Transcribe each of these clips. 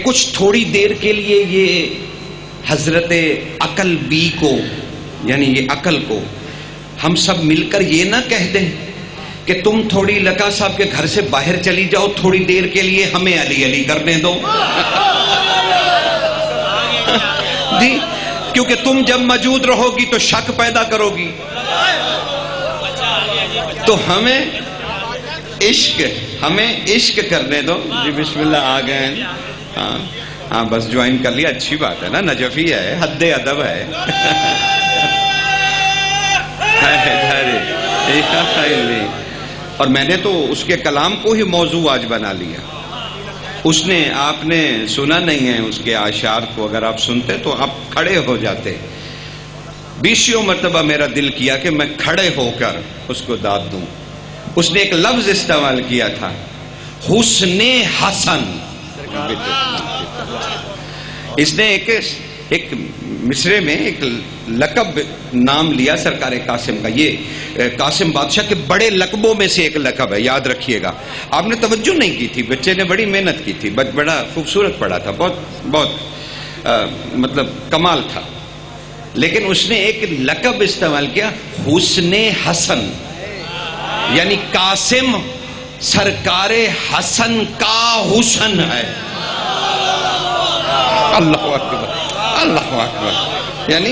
کچھ تھوڑی دیر کے لیے یہ حضرت عقل بی کو، یعنی یہ عقل کو ہم سب مل کر یہ نہ کہہ دیں کہ تم تھوڑی لکا صاحب کے گھر سے باہر چلی جاؤ، تھوڑی دیر کے لیے ہمیں علی علی کرنے دو جی، کیونکہ تم جب موجود رہو گی تو شک پیدا کرو گی، تو ہمیں عشق کرنے دو جی۔ بسم اللہ، آ گئے؟ ہاں بس جوائن کر لیا، اچھی بات ہے نا، نجفی ہے، حد ادب ہے اور میں نے تو اس کے کلام کو ہی موضوع آج بنا لیا۔ اس نے، آپ نے سنا نہیں ہے اس کے اشعار کو، اگر آپ سنتے تو آپ کھڑے ہو جاتے۔ 20 مرتبہ میرا دل کیا کہ میں کھڑے ہو کر اس کو داد دوں۔ اس نے ایک لفظ استعمال کیا تھا، حسن حسن۔ اس نے ایک مصرے میں ایک لقب نام لیا سرکار قاسم کا۔ یہ قاسم بادشاہ کے بڑے لقبوں میں سے ایک لقب ہے، یاد رکھیے گا۔ آپ نے توجہ نہیں کی تھی، بچے نے بڑی محنت کی تھی، بڑا خوبصورت پڑھا تھا، بہت مطلب کمال تھا، لیکن اس نے ایک لقب استعمال کیا، حسن حسن، یعنی قاسم سرکار حسن کا حسن ہے۔ اللہ اکبر، اللہ اکبر۔ یعنی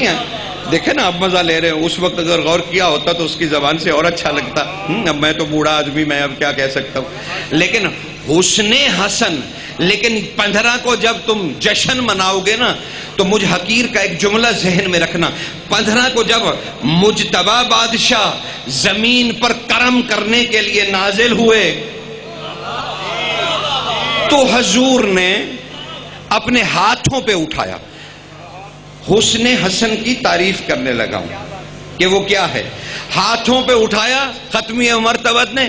دیکھیں نا، آپ مزہ لے رہے ہو، اس وقت اگر غور کیا ہوتا تو اس کی زبان سے اور اچھا لگتا۔ اب میں تو بوڑھا آدمی، میں اب کیا کہہ سکتا ہوں، لیکن حسن حسن۔ لیکن 15 کو جب تم جشن مناؤ گے نا تو مجھ حقیر کا ایک جملہ ذہن میں رکھنا، 15 کو جب مجتبی بادشاہ زمین پر کرم کرنے کے لیے نازل ہوئے تو حضور نے اپنے ہاتھوں پہ اٹھایا۔ حسن حسن کی تعریف کرنے لگا ہوں کہ وہ کیا ہے۔ ہاتھوں پہ اٹھایا ختمیہ مرتبت نے،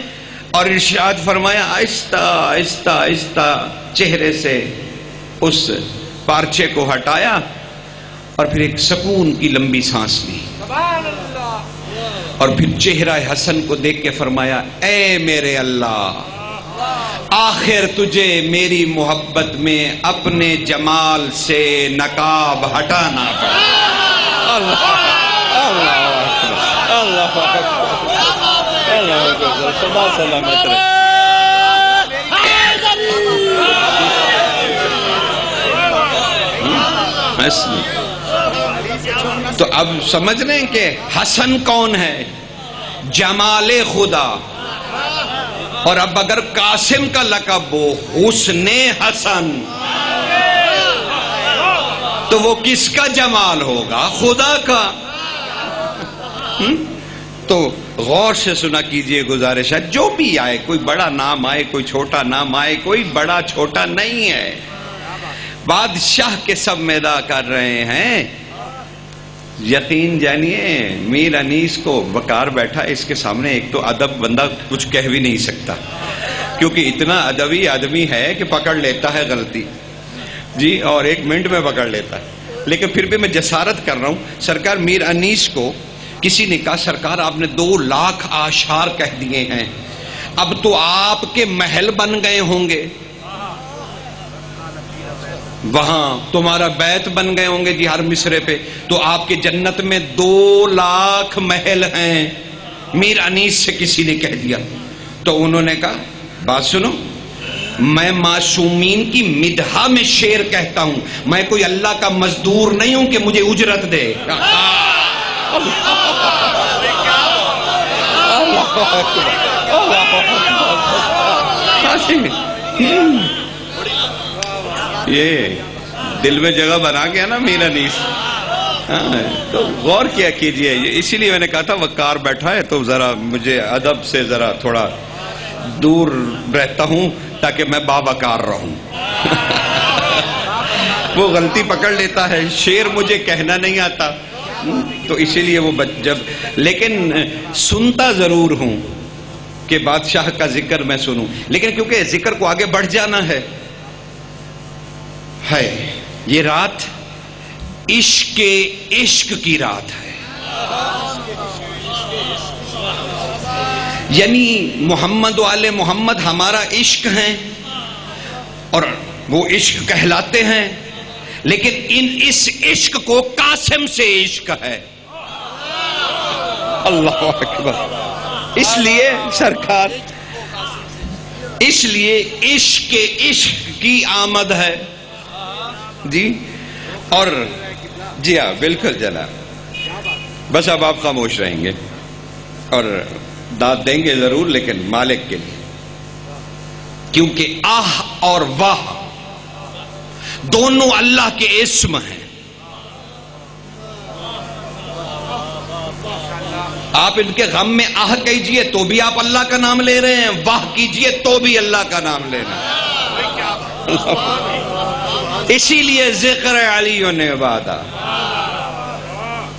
اور ارشاد فرمایا، آہستہ آہستہ آہستہ چہرے سے اس پارچے کو ہٹایا اور پھر ایک سکون کی لمبی سانس لی، اور پھر چہرہ حسن کو دیکھ کے فرمایا، اے میرے اللہ، آخر تجھے میری محبت میں اپنے جمال سے نقاب ہٹانا پڑا۔ اللہ اللہ سلامت رہے۔ تو اب سمجھ رہے ہیں کہ حسن کون ہے؟ جمال خدا۔ اور اب اگر قاسم کا لقب ہو حسن حسن تو وہ کس کا جمال ہوگا؟ خدا کا۔ تو غور سے سنا کیجئے، گزارش ہے، جو بھی آئے، کوئی بڑا نام آئے، کوئی چھوٹا نام آئے، کوئی بڑا چھوٹا نہیں ہے، بادشاہ کے سب میدا کر رہے ہیں۔ یقین جانیے، میر انیس کو وقار بیٹھا، اس کے سامنے ایک تو ادب بندہ کچھ کہہ بھی نہیں سکتا، کیونکہ اتنا ادبی آدمی ہے کہ پکڑ لیتا ہے غلطی جی، اور 1 منٹ میں پکڑ لیتا ہے۔ لیکن پھر بھی میں جسارت کر رہا ہوں۔ سرکار میر انیس کو کسی نے کہا، سرکار آپ نے 2 لاکھ اشعار کہہ دیے ہیں، اب تو آپ کے محل بن گئے ہوں گے، وہاں تمہارا بیت بن گئے ہوں گے جی ہر مصرے پہ، تو آپ کے جنت میں 2 لاکھ محل ہیں۔ میر انیس سے کسی نے کہہ دیا، تو انہوں نے کہا، بات سنو، میں معصومین کی مدحہ میں شعر کہتا ہوں، میں کوئی اللہ کا مزدور نہیں ہوں کہ مجھے اجرت دے۔ یہ دل میں جگہ بنا گیا نا میر انیس۔ تو غور کیا کیجئے، اسی لیے میں نے کہا تھا وقار بیٹھا ہے تو ذرا مجھے ادب سے ذرا تھوڑا دور رہتا ہوں تاکہ میں باوقار رہوں وہ غلطی پکڑ لیتا ہے، شعر مجھے کہنا نہیں آتا، تو اسی لیے وہ جب، لیکن سنتا ضرور ہوں کہ بادشاہ کا ذکر میں سنوں، لیکن کیونکہ ذکر کو آگے بڑھ جانا ہے، یہ رات عشق کی رات ہے، یعنی محمد و آل محمد ہمارا عشق ہیں، اور وہ عشق کہلاتے ہیں، لیکن اس عشق کو قاسم سے عشق ہے۔ اللہ اکبر۔ اس لیے سرکار، اس لیے عشق کی آمد ہے جی۔ اور جی ہاں بالکل جناب، بس اب آپ خاموش رہیں گے اور داد دیں گے ضرور، لیکن مالک کے لیے، کیونکہ آہ اور واہ دونوں اللہ کے اسم ہیں۔ آپ ان کے غم میں آہ کیجئے تو بھی آپ اللہ کا نام لے رہے ہیں، واہ کیجئے تو بھی اللہ کا نام لے رہے ہیں۔ اسی لیے ذکر علی عبادہ،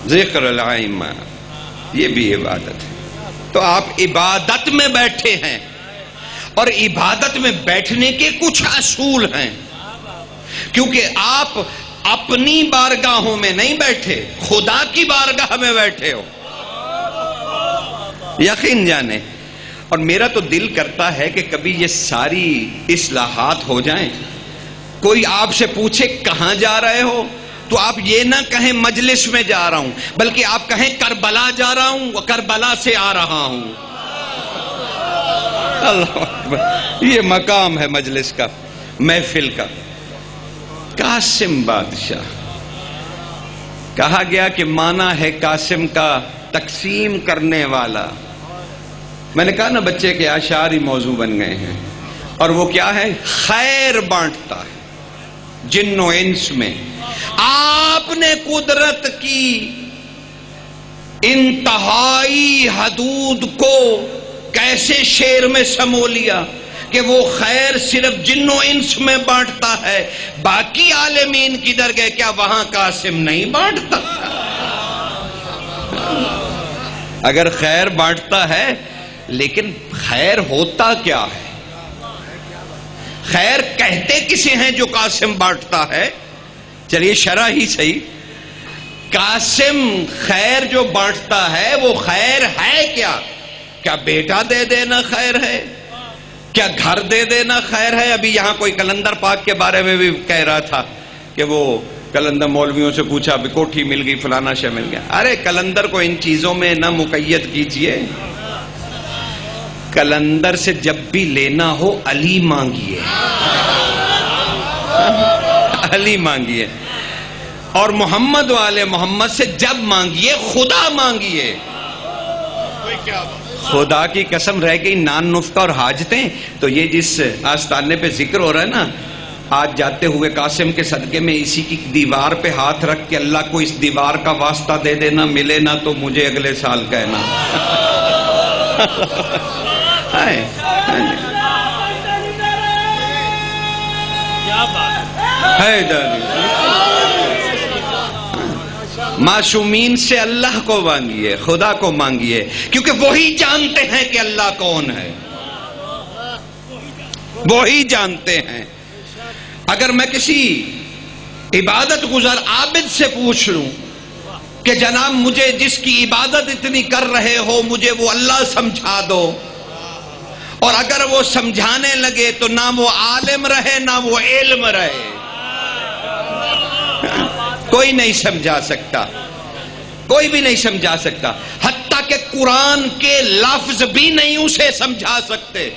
ذکر الائمہ یہ بھی عبادت ہے۔ تو آپ عبادت میں بیٹھے ہیں، اور عبادت میں بیٹھنے کے کچھ اصول ہیں، کیونکہ آپ اپنی بارگاہوں میں نہیں بیٹھے، خدا کی بارگاہ میں بیٹھے ہو، یقین جانے۔ اور میرا تو دل کرتا ہے کہ کبھی یہ ساری اصلاحات ہو جائیں، کوئی آپ سے پوچھے کہاں جا رہے ہو تو آپ یہ نہ کہیں مجلس میں جا رہا ہوں، بلکہ آپ کہیں کربلا جا رہا ہوں، کربلا سے آ رہا ہوں۔ اللہ اکبر، یہ مقام ہے مجلس کا، محفل کا۔ قاسم بادشاہ کہا گیا کہ معنی ہے قاسم کا تقسیم کرنے والا۔ میں نے کہا نا بچے کے اشعار ہی موضوع بن گئے ہیں، اور وہ کیا ہے؟ خیر بانٹتا ہے جن و انس میں۔ آپ نے قدرت کی انتہائی حدود کو کیسے شعر میں سمو لیا کہ وہ خیر صرف جن و انس میں بانٹتا ہے، باقی عالمین کدھر گئے؟ کیا وہاں قاسم نہیں بانٹتا؟ اگر خیر بانٹتا ہے، لیکن خیر ہوتا کیا ہے؟ خیر کہتے کسے ہیں جو قاسم بانٹتا ہے؟ چلیے شرح ہی صحیح۔ قاسم خیر جو بانٹتا ہے وہ خیر ہے کیا؟ کیا بیٹا دے دینا خیر ہے؟ کیا گھر دے دینا خیر ہے؟ ابھی یہاں کوئی کلندر پاک کے بارے میں بھی کہہ رہا تھا کہ وہ کلندر مولویوں سے پوچھا ابھی کوٹھی مل گئی، فلانا شے مل گیا۔ ارے کلندر کو ان چیزوں میں نہ مقید کیجئے، کلندر سے جب بھی لینا ہو علی مانگیے، علی مانگیے، اور محمد والے محمد سے جب مانگیے خدا مانگیے۔ خدا کی قسم رہ گئی نان نفقہ اور حاجتیں، تو یہ جس آستانے پہ ذکر ہو رہا ہے نا، آج جاتے ہوئے قاسم کے صدقے میں اسی کی دیوار پہ ہاتھ رکھ کے اللہ کو اس دیوار کا واسطہ دے دینا، ملے نہ تو مجھے اگلے سال کہنا۔ معصومین سے اللہ کو مانگیے، خدا کو مانگیے، کیونکہ وہی جانتے ہیں کہ اللہ کون ہے، وہی جانتے ہیں۔ اگر میں کسی عبادت گزار عابد سے پوچھ لوں کہ جناب مجھے جس کی عبادت اتنی کر رہے ہو مجھے وہ اللہ سمجھا دو، اور اگر وہ سمجھانے لگے تو نہ وہ عالم رہے نہ وہ علم رہے، کوئی نہیں سمجھا سکتا، کوئی بھی نہیں سمجھا سکتا، حتیٰ کہ قرآن کے لفظ بھی نہیں اسے سمجھا سکتے،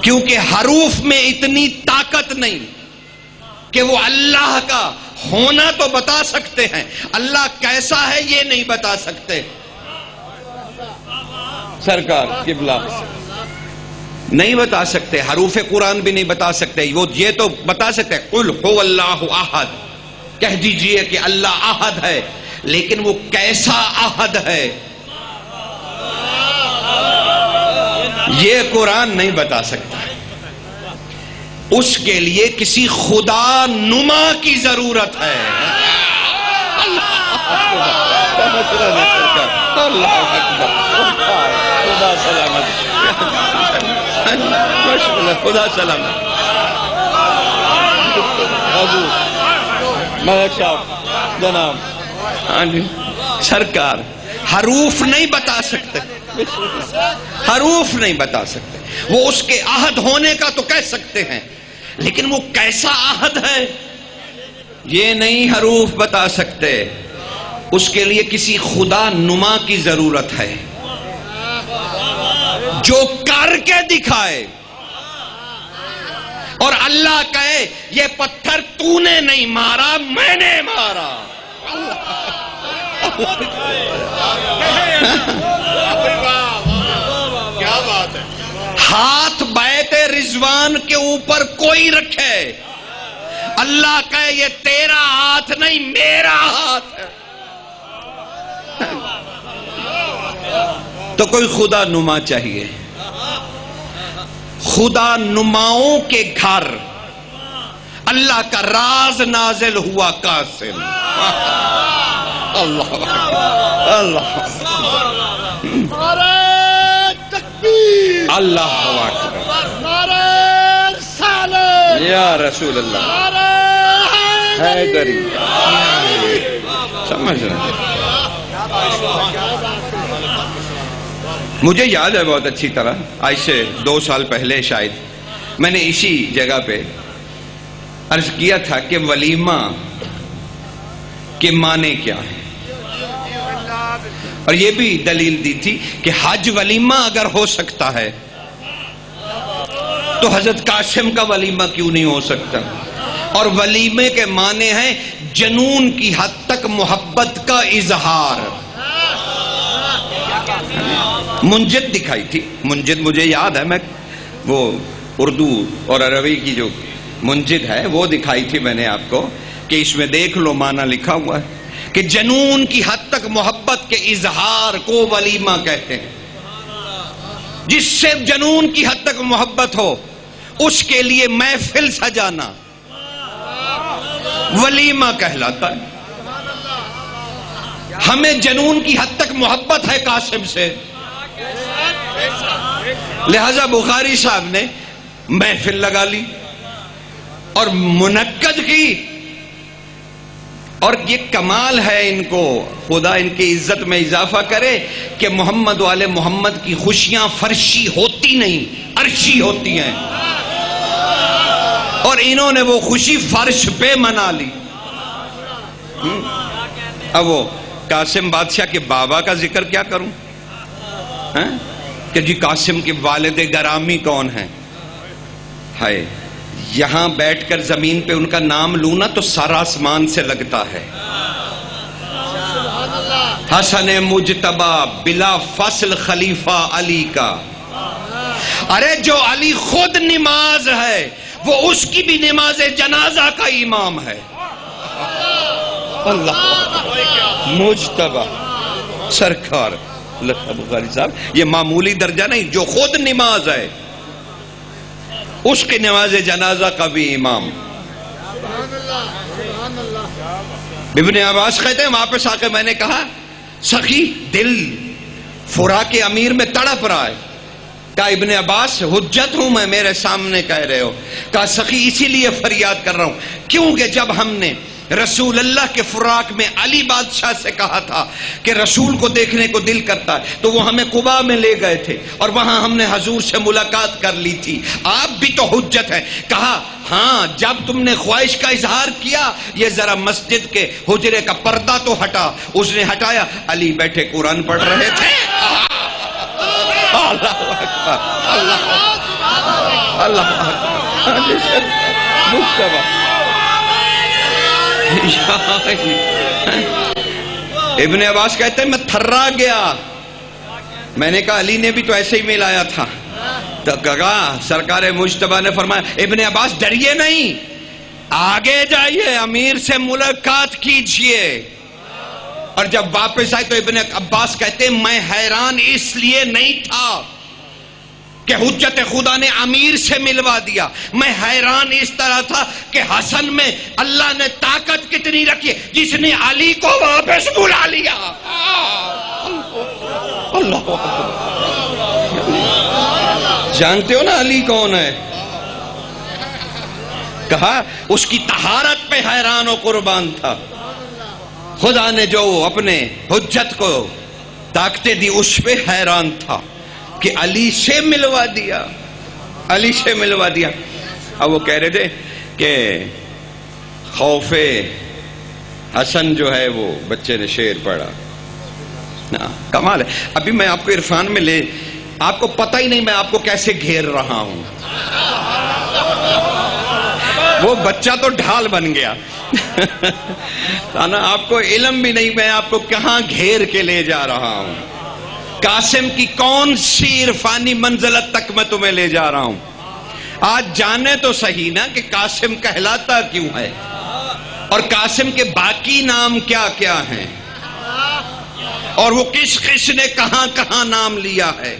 کیونکہ حروف میں اتنی طاقت نہیں کہ وہ اللہ کا ہونا تو بتا سکتے ہیں، اللہ کیسا ہے یہ نہیں بتا سکتے۔ سرکار قبلہ نہیں بتا سکتے، حروف قرآن بھی نہیں بتا سکتے، وہ یہ تو بتا سکتے قل هو اللہ احد، کہہ دیجئے کہ اللہ احد ہے، لیکن وہ کیسا احد ہے یہ قرآن نہیں بتا سکتا، اس کے لیے کسی خدا نما کی ضرورت ہے۔ اللہ اکبر، خدا سلامت، خدا سلامت۔ ملک صاحب جناب سرکار حروف نہیں بتا سکتے، حروف نہیں بتا سکتے، وہ اس کے عہد ہونے کا تو کہہ سکتے ہیں، لیکن وہ کیسا عہد ہے یہ نہیں حروف بتا سکتے. اس کے لیے کسی خدا نما کی ضرورت ہے جو کر کے دکھائے، اور اللہ کہے یہ پتھر تو نے نہیں مارا، میں نے مارا. کیا بات ہے. ہاتھ بیت رضوان کے اوپر کوئی رکھے، اللہ کہے یہ تیرا ہاتھ نہیں میرا ہاتھ ہے. تو کوئی خدا نما چاہیے. خدا نماؤں کے گھر اللہ کا راز نازل ہوا قاسم. اللہ اللہ اللہ اکبر یا رسول اللہ. حیدری سمجھ رہے. مجھے یاد ہے بہت اچھی طرح، آج سے 2 سال پہلے شاید میں نے اسی جگہ پہ عرض کیا تھا کہ ولیمہ کے معنی کیا ہے، اور یہ بھی دلیل دی تھی کہ حج ولیمہ اگر ہو سکتا ہے تو حضرت قاسم کا ولیمہ کیوں نہیں ہو سکتا. اور ولیمے کے معنی ہیں جنون کی حد تک محبت کا اظہار. منجد دکھائی تھی، منجد مجھے یاد ہے، میں وہ اردو اور عربی کی جو منجد ہے وہ دکھائی تھی میں نے آپ کو، کہ اس میں دیکھ لو معنی لکھا ہوا ہے کہ جنون کی حد تک محبت کے اظہار کو ولیمہ کہتے ہیں. جس سے جنون کی حد تک محبت ہو اس کے لیے محفل سجانا ولیمہ کہلاتا ہے. ہمیں جنون کی حد تک محبت ہے قاسم سے، لہذا بخاری صاحب نے محفل لگا لی اور منعقد کی. اور یہ کمال ہے ان کو، خدا ان کی عزت میں اضافہ کرے کہ محمد والے محمد کی خوشیاں فرشی ہوتی نہیں، عرشی ہوتی ہیں، اور انہوں نے وہ خوشی فرش پہ منا لی. اب وہ قاسم بادشاہ کے بابا کا ذکر کیا کروں کہ جی قاسم کے والد گرامی کون ہیں. ہائے، یہاں بیٹھ کر زمین پہ ان کا نام لوں تو سارا آسمان سے لگتا ہے. حسن مجتبی بلا فصل خلیفہ علی کا. ارے جو علی خود نماز ہے وہ اس کی بھی نماز جنازہ کا امام ہے. اللہ مجتبی سرکار بخاری صاحب، یہ معمولی درجہ نہیں، جو خود نماز ہے اس کے نماز جنازہ کا بھی امام. ابن عباس کہتے ہیں واپس آ کے میں نے کہا سخی دل فرا کے امیر میں تڑپ رہا ہے. کہا ابن عباس حجت ہوں میں، میرے سامنے کہہ رہے ہو. کہا سخی اسی لیے فریاد کر رہا ہوں کیونکہ جب ہم نے رسول اللہ کے فراق میں علی بادشاہ سے کہا تھا کہ رسول کو دیکھنے کو دل کرتا ہے تو وہ ہمیں قباء میں لے گئے تھے اور وہاں ہم نے حضور سے ملاقات کر لی تھی. آپ بھی تو حجت ہیں. کہا ہاں جب تم نے خواہش کا اظہار کیا یہ ذرا مسجد کے حجرے کا پردہ تو ہٹا. اس نے ہٹایا، علی بیٹھے قرآن پڑھ رہے تھے. اللہ اکبر اللہ اکبر. ابن عباس کہتے ہیں میں تھرا گیا. میں نے کہا علی نے بھی تو ایسے ہی ملایا تھا. تو کہا سرکار مجتبی نے فرمایا ابن عباس ڈریے نہیں، آگے جائیے امیر سے ملاقات کیجئے. اور جب واپس آئے تو ابن عباس کہتے ہیں میں حیران اس لیے نہیں تھا کہ حجت خدا نے امیر سے ملوا دیا، میں حیران اس طرح تھا کہ حسن میں اللہ نے طاقت کتنی رکھی جس نے علی کو واپس بلا لیا. اللہ جانتے ہو نا علی کون ہے؟ کہا اس کی طہارت پہ حیران و قربان تھا. خدا نے جو اپنے حجت کو طاقتیں دی اس پہ حیران تھا کہ علی سے ملوا دیا. علی سے ملوا دیا. اب وہ کہہ رہے تھے کہ خوف حسن جو ہے وہ بچے نے شعر پڑھا. کمال ہے. ابھی میں آپ کو عرفان میں لے, آپ کو پتہ ہی نہیں میں آپ کو کیسے گھیر رہا ہوں. وہ بچہ تو ڈھال بن گیا نا, آپ کو علم بھی نہیں میں آپ کو کہاں گھیر کے لے جا رہا ہوں. قاسم کی کون سی عرفانی منزلت تک میں تمہیں لے جا رہا ہوں. آج جانے تو صحیح نا کہ قاسم کہلاتا کیوں ہے, اور قاسم کے باقی نام کیا کیا ہیں, اور وہ کس کس نے کہاں کہاں نام لیا ہے.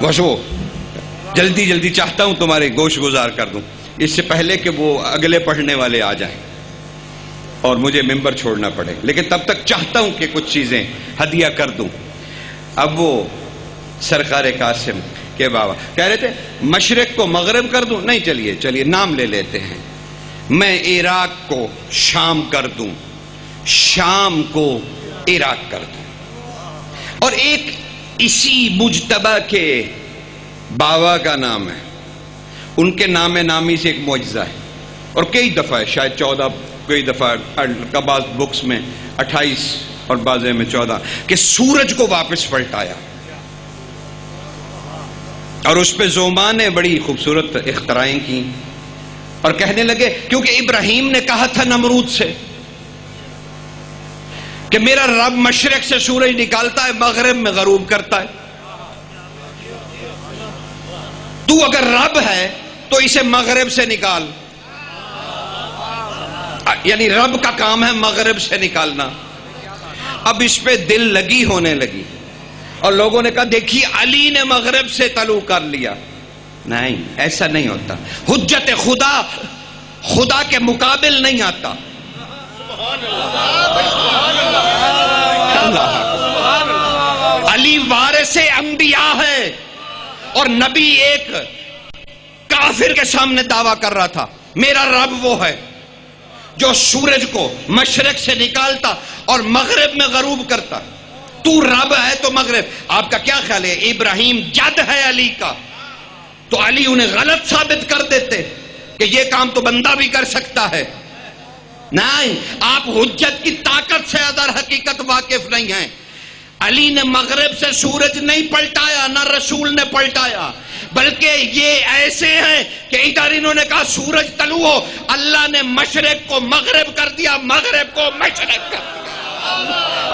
بس وہ جلدی جلدی چاہتا ہوں تمہارے گوش گزار کر دوں, اس سے پہلے کہ وہ اگلے پڑھنے والے آ جائیں اور مجھے ممبر چھوڑنا پڑے, لیکن تب تک چاہتا ہوں کہ کچھ چیزیں ہدیہ کر دوں. اب وہ سرکار قاسم کے بابا کہہ رہے تھے مشرق کو مغرب کر دوں, نہیں چلیے چلیے نام لے لیتے ہیں, میں عراق کو شام کر دوں, شام کو عراق کر دوں. اور ایک اسی مجتبی کے بابا کا نام ہے, ان کے نام نامی سے ایک معجزہ ہے, اور کئی دفعہ ہے, شاید 14 کئی دفعہ کا بعض بکس میں 28 اور بعض میں 14, کہ سورج کو واپس پلٹایا. اور اس پہ زوما نے بڑی خوبصورت اختراعیں کی اور کہنے لگے, کیونکہ ابراہیم نے کہا تھا نمرود سے کہ میرا رب مشرق سے سورج نکالتا ہے, مغرب میں غروب کرتا ہے. تو اگر رب ہے تو اسے مغرب سے نکال, یعنی رب کا کام ہے مغرب سے نکالنا. اب اس پہ دل لگی ہونے لگی اور لوگوں نے کہا دیکھیے علی نے مغرب سے طلوع کر لیا. نہیں, ایسا نہیں ہوتا. حجت خدا خدا کے مقابل نہیں آتا. علی وارث انبیاء ہے, اور نبی ایک کافر کے سامنے دعویٰ کر رہا تھا میرا رب وہ ہے جو سورج کو مشرق سے نکالتا اور مغرب میں غروب کرتا. تو رب ہے تو مغرب. آپ کا کیا خیال ہے, ابراہیم جد ہے علی کا, تو علی انہیں غلط ثابت کر دیتے کہ یہ کام تو بندہ بھی کر سکتا ہے. نہیں, آپ حجت کی طاقت سے در حقیقت واقف نہیں ہیں. علی نے مغرب سے سورج نہیں پلٹایا, نہ رسول نے پلٹایا, بلکہ یہ ایسے ہیں کہ ادھر انہوں نے کہا سورج طلوع ہو, اللہ نے مشرق کو مغرب کر دیا, مغرب کو مشرق کر دیا.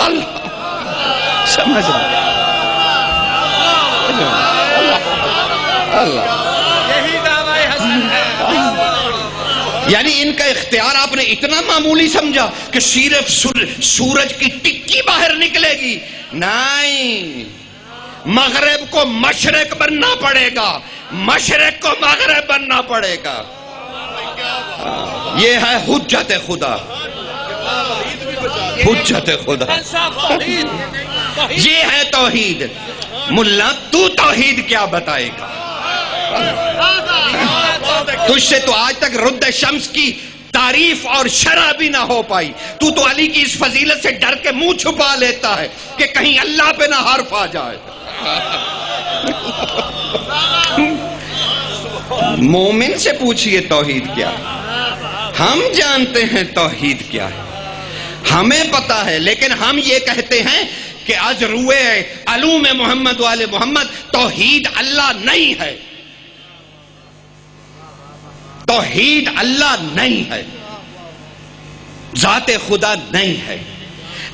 اللہ سمجھ یہی دعوی حسن ہے. یعنی ان کا اختیار آپ نے اتنا معمولی سمجھا کہ صرف سورج کی ٹکی باہر نکلے گی. نہیں, مغرب کو مشرق بننا پڑے گا, مشرق کو مغرب بننا پڑے گا. یہ ہے حجت خدا, حجت خدا, یہ ہے توحید. ملا تو توحید کیا بتائے گا؟ تجھ سے تو آج تک رد شمس کی تعریف اور شرح بھی نہ ہو پائی. تو علی کی اس فضیلت سے ڈر کے منہ چھپا لیتا ہے کہ کہیں اللہ پہ نہ حرف آ جائے. مومن سے پوچھئے توحید کیا ہے, ہم جانتے ہیں توحید کیا ہے, ہمیں پتا ہے, لیکن ہم یہ کہتے ہیں کہ آج روئے علوم محمد والے محمد توحید اللہ نہیں ہے, توحید اللہ نہیں ہے, ذات خدا نہیں ہے.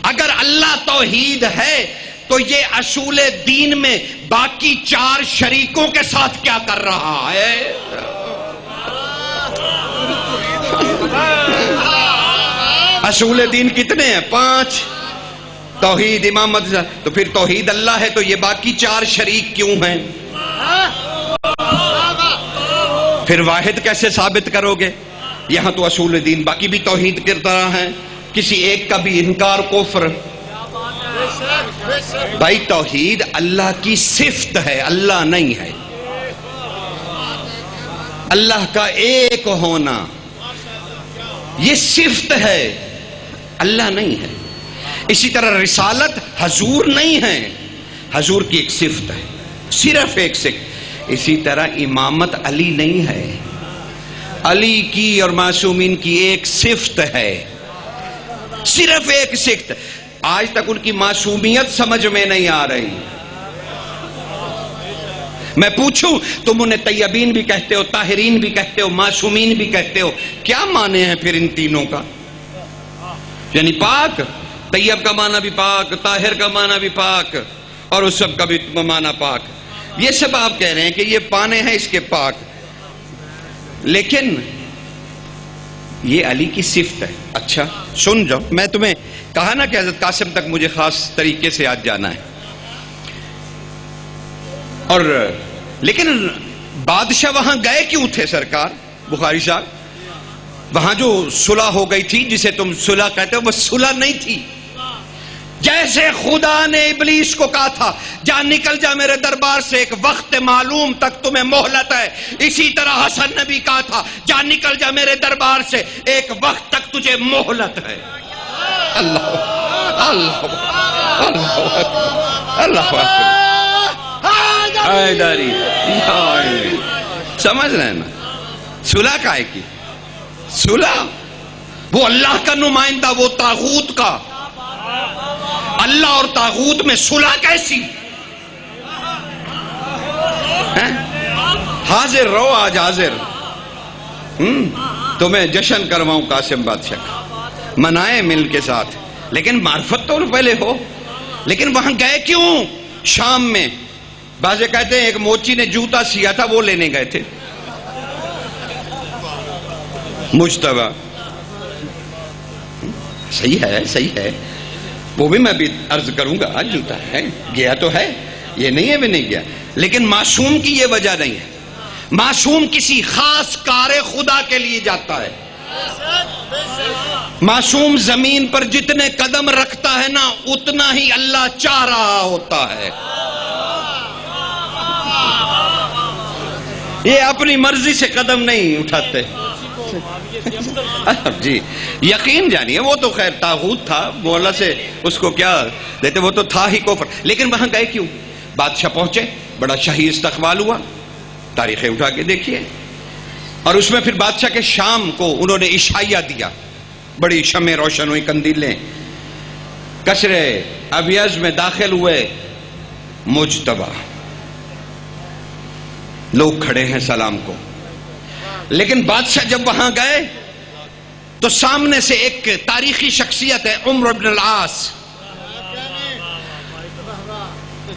اگر اللہ توحید ہے تو یہ اصول دین میں باقی 4 شریکوں کے ساتھ کیا کر رہا ہے؟ اصول دین کتنے ہیں؟ 5. توحید, امامت, تو پھر توحید اللہ ہے تو یہ باقی 4 شریک کیوں ہیں؟ پھر واحد کیسے ثابت کرو گے؟ یہاں تو اصول دین باقی بھی توحید کی طرح ہیں, کسی ایک کا بھی انکار کفر. بھائی توحید اللہ کی صفت ہے, اللہ نہیں ہے. اللہ کا ایک ہونا یہ صفت ہے, اللہ نہیں ہے. اسی طرح رسالت حضور نہیں ہے, حضور کی ایک صفت ہے, صرف ایک صفت. اسی طرح امامت علی نہیں ہے، علی کی اور معصومین کی ایک صفت ہے، صرف ایک صفت. آج تک ان کی معصومیت سمجھ میں نہیں آ رہی. میں پوچھوں تم انہیں طیبین بھی کہتے ہو، طاہرین بھی کہتے ہو، معصومین بھی کہتے ہو، کیا معنی ہے پھر ان تینوں کا؟ یعنی پاک، طیب کا معنی بھی پاک، طاہر کا معنی بھی پاک، اور اس سب کا بھی معنی پاک. یہ سب آپ کہہ رہے ہیں کہ یہ پانے ہیں اس کے پاک، لیکن یہ علی کی صفت ہے. اچھا سن جاؤ، میں تمہیں کہا نا کہ حضرت قاسم تک مجھے خاص طریقے سے آج جانا ہے. اور لیکن بادشاہ وہاں گئے کیوں تھے سرکار بخاری صاحب؟ وہاں جو صلح ہو گئی تھی، جسے تم صلح کہتے ہو، وہ صلح نہیں تھی. جیسے خدا نے ابلیس کو کہا تھا جا نکل جا میرے دربار سے، ایک وقت معلوم تک تمہیں مہلت ہے، اسی طرح حسن نے بھی کہا تھا جا نکل جا میرے دربار سے، ایک وقت تک تجھے مہلت ہے. اللہ اللہ اللہ اللہ حیدری، سمجھ رہے ہیں نا؟ صلح کا ہے کی صلح، وہ اللہ کا نمائندہ، وہ طاغوت کا. اللہ اور طاغوت میں صلح کیسی؟ حاضر رہو آج، حاضر تمہیں جشن کرواؤں قاسم بادشاہ کا، منائے مل کے ساتھ، لیکن معرفت تو پہلے ہو. لیکن وہاں گئے کیوں شام میں؟ بعضے کہتے ہیں ایک موچی نے جوتا سیا تھا، وہ لینے گئے تھے. مجتبی صحیح ہے، صحیح ہے، وہ بھی میں بھی عرض کروں گا. جوتا ہے، گیا تو ہے، یہ نہیں ہے بھی نہیں گیا، لیکن معصوم کی یہ وجہ نہیں ہے. معصوم کسی خاص کار خدا کے لیے جاتا ہے. معصوم زمین پر جتنے قدم رکھتا ہے نا، اتنا ہی اللہ چاہ رہا ہوتا ہے. یہ اپنی مرضی سے قدم نہیں اٹھاتے. جی یقین جانیے، وہ تو خیر طاغوت تھا، وہ اللہ سے اس کو کیا دیتے، وہ تو تھا ہی کفر. لیکن وہاں گئے کیوں؟ بادشاہ پہنچے، بڑا شاہی استقبال ہوا، تاریخیں اٹھا کے دیکھیے. اور اس میں پھر بادشاہ کے شام کو انہوں نے عشائیہ دیا، بڑی شمع روشن ہوئی، قندیلیں. قصر ابیض میں داخل ہوئے مجتبی، لوگ کھڑے ہیں سلام کو. لیکن بادشاہ جب وہاں گئے تو سامنے سے ایک تاریخی شخصیت ہے عمرو بن العاص،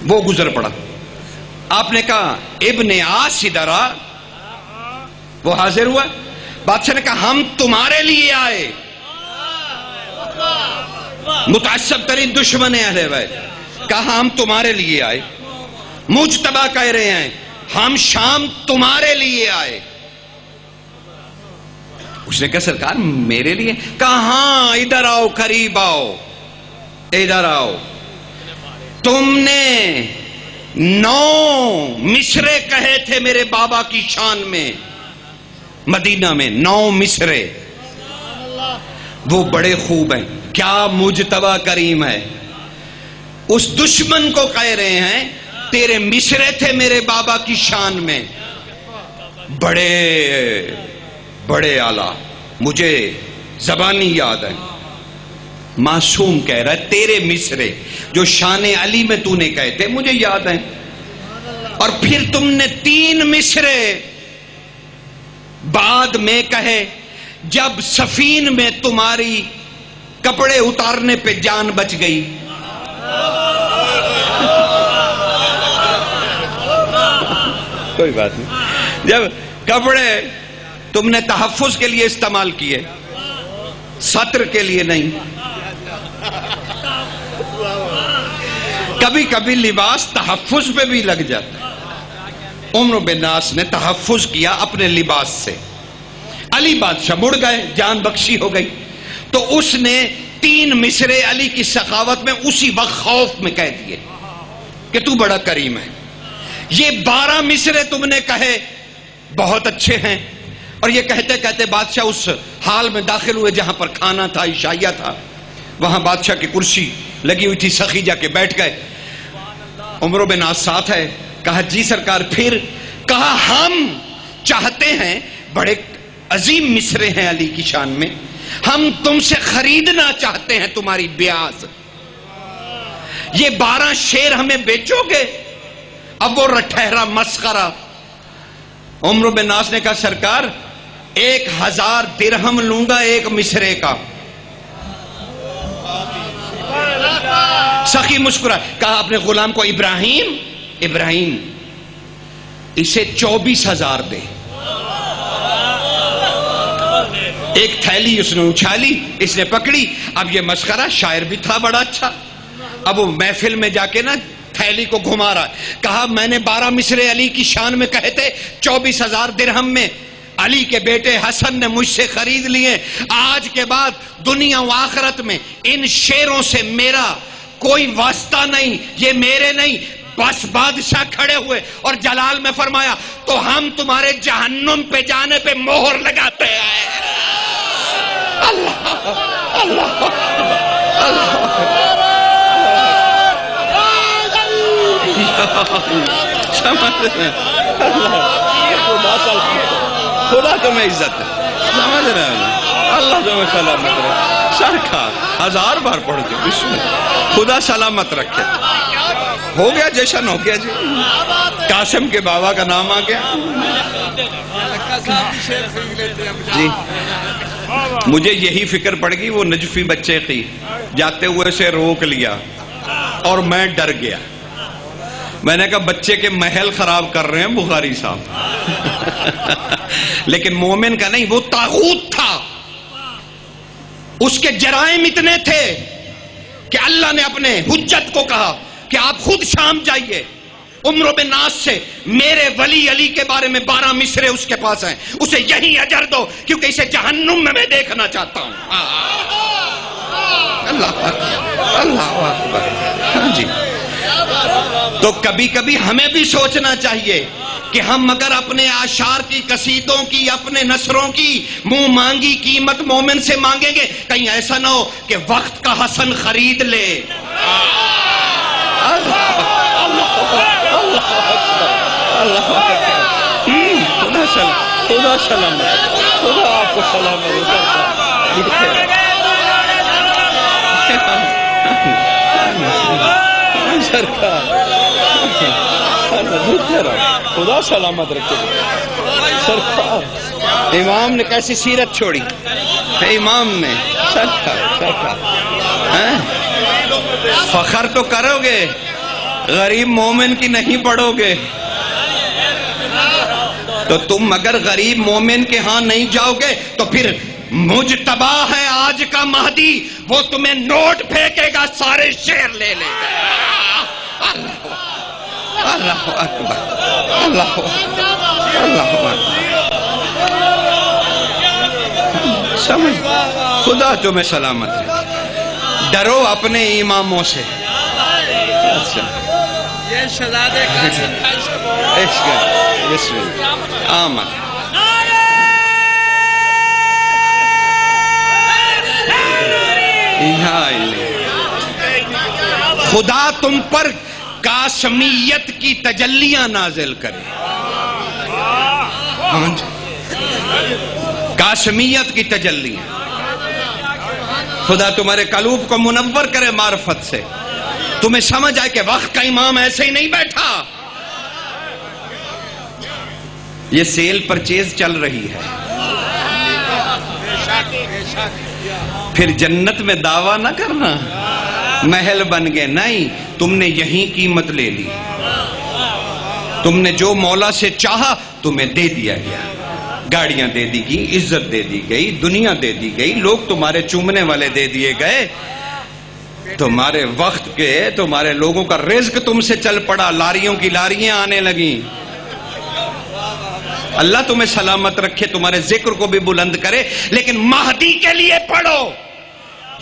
وہ گزر پڑا. آپ نے کہا ابن عاص ادھر آ. وہ حاضر ہوا. بادشاہ نے کہا ہم تمہارے لیے آئے. متعصب ترین دشمن اہل بیت، کہا ہم تمہارے لیے آئے. مجتبی کہہ رہے ہیں ہم شام تمہارے لیے آئے. اس نے کہا سرکار میرے لیے؟ کہا ہاں ادھر آؤ، قریب آؤ، ادھر آؤ. تم نے 9 مصرے کہے تھے میرے بابا کی شان میں، مدینہ میں 9 مصرے، وہ بڑے خوب ہیں. کیا مجتبی کریم ہے. اس دشمن کو کہہ رہے ہیں تیرے مصرے تھے میرے بابا کی شان میں، بڑے بڑے اعلیٰ، مجھے زبانی یاد ہے. معصوم کہہ رہا ہے تیرے مصرے جو شان علی میں تو نے کہے تھے مجھے یاد ہیں. اور پھر تم نے 3 مصرے بعد میں کہے جب سفین میں تمہاری کپڑے اتارنے پہ جان بچ گئی. کوئی بات نہیں، جب کپڑے تم نے تحفظ کے لیے استعمال کیے، سطر کے لیے نہیں. کبھی کبھی لباس تحفظ پہ بھی لگ جاتا ہے. عمرو بن العاص نے تحفظ کیا اپنے لباس سے. علی بادشاہ مڑ گئے، جان بخشی ہو گئی. تو اس نے 3 مصرے علی کی سخاوت میں اسی وقت خوف میں کہہ دیے کہ تو بڑا کریم ہے. یہ 12 مصرے تم نے کہے بہت اچھے ہیں. اور یہ کہتے کہتے بادشاہ اس حال میں داخل ہوئے جہاں پر کھانا تھا، عشائیہ تھا. وہاں بادشاہ کی کرسی لگی ہوئی تھی، سخی جا کے بیٹھ گئے. عمرو بن العاص ساتھ ہے. کہا جی سرکار. پھر کہا ہم چاہتے ہیں، بڑے عظیم مصرے ہیں علی کی شان میں، ہم تم سے خریدنا چاہتے ہیں تمہاری بیاض، یہ 12 شیر ہمیں بیچو گے؟ اب وہ ٹھہرا مسخرہ۔ عمرو بن ناس نے کہا سرکار 1000 درہم لوں گا ایک مصرے کا۔ سخی مسکرا، کہا اپنے غلام کو ابراہیم اسے 24,000 دے۔ ایک تھیلی اس نے اچھالی، اس نے پکڑی۔ اب یہ مسخرہ، شاعر بھی تھا بڑا اچھا، اب وہ محفل میں جا کے نا تھیلی کو گھما رہا ہے۔ کہا میں نے 12 مصرے علی کی شان میں کہے تھے، 24,000 درہم میں علی کے بیٹے حسن نے مجھ سے خرید لیے۔ آج کے بعد دنیا و آخرت میں ان شیروں سے میرا کوئی واسطہ نہیں، یہ میرے نہیں۔ بس بادشاہ کھڑے ہوئے اور جلال میں فرمایا تو ہم تمہارے جہنم پہ جانے پہ مہر لگاتے ہیں۔ اللہ اللہ اللہ خدا تمہیں عزت ہے، سمجھ رہے ہیں؟ اللہ تمہیں سلامت رکھے۔ سرکار 1000 بار پڑھ کے بسم اللہ، خدا سلامت رکھے۔ ہو گیا جشن، ہو گیا جی، قاسم کے بابا کا نام آ گیا جی۔ مجھے یہی فکر پڑ گئی، وہ نجفی بچے کی جاتے ہوئے سے روک لیا اور میں ڈر گیا۔ میں نے کہا بچے کے محل خراب کر رہے ہیں بخاری صاحب لیکن مومن کا نہیں، وہ طاغوت تھا، اس کے جرائم اتنے تھے کہ اللہ نے اپنے حجت کو کہا کہ آپ خود شام جائیے عمرو بن ناس سے میرے ولی علی کے بارے میں 12 مصرے اس کے پاس ہیں، اسے یہی اجر دو کیونکہ اسے جہنم میں دیکھنا چاہتا ہوں۔ اللہ اکبر، اللہ اکبر۔ ہاں جی، تو کبھی کبھی ہمیں بھی سوچنا چاہیے کہ ہم اگر اپنے اشعار کی، قصیدوں کی، اپنے نثروں کی منہ مانگی قیمت مومن سے مانگیں گے، کہیں ایسا نہ ہو کہ وقت کا حسن خرید لے۔ خدا سلامت، خدا آپ کو سلامت۔ خدا سلامت رکھے۔ سرکار امام نے کیسی سیرت چھوڑی، امام نے سرکار فخر تو کرو گے، غریب مومن کی نہیں پڑھو گے تو تم اگر غریب مومن کے ہاں نہیں جاؤ گے تو پھر مجتبی ہے آج کا مہدی، وہ تمہیں نوٹ پھینکے گا، سارے شیر لے لے گا۔ اللہ اکبر، اللہ اکبر۔ سمجھ، خدا تمہیں سلامت رکھے۔ ڈرو اپنے اماموں سے۔ یہ شہزادے آمد خدا تم پر قاسمیت کی تجلیاں نازل کرے، قاسمیت کی تجلیاں، خدا تمہارے قلوب کو منور کرے معرفت سے، تمہیں سمجھ آئے کہ وقت کا امام ایسے ہی نہیں بیٹھا۔ یہ سیل پرچیز چل رہی ہے، پھر جنت میں دعویٰ نہ کرنا محل بن گئے، نہیں، تم نے یہی قیمت لے لی، تم نے جو مولا سے چاہا تمہیں دے دیا گیا، گاڑیاں دے دی گئی، عزت دے دی گئی، دنیا دے دی گئی، لوگ تمہارے چومنے والے دے دیے گئے، تمہارے وقت کے، تمہارے لوگوں کا رزق تم سے چل پڑا، لاریوں کی لاریاں آنے لگیں۔ اللہ تمہیں سلامت رکھے، تمہارے ذکر کو بھی بلند کرے، لیکن مہدی کے لیے پڑھو۔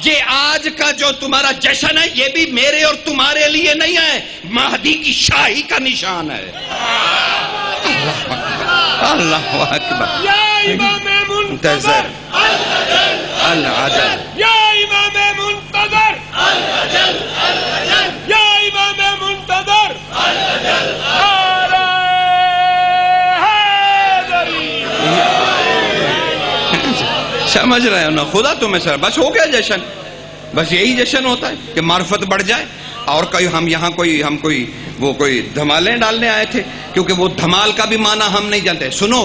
یہ آج کا جو تمہارا جشن ہے یہ بھی میرے اور تمہارے لیے نہیں ہے، مہدی کی شاہی کا نشان ہے۔ اللہ اکبر۔ یا امام منتظر العدل، یا امام منتظر یا امام منتظر، نعرہ سمجھ رہے ہو نا؟ خدا تمہیں سر بس ہو گیا جشن، بس یہی جشن ہوتا ہے کہ معرفت بڑھ جائے. اور کوئی ہم یہاں کوئی دھمالیں ڈالنے آئے تھے، کیونکہ وہ دھمال کا بھی معنی ہم نہیں جانتے. سنو،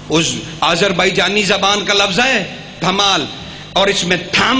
اس آذربائیجانی زبان کا لفظ ہے دھمال، اور اس میں تھام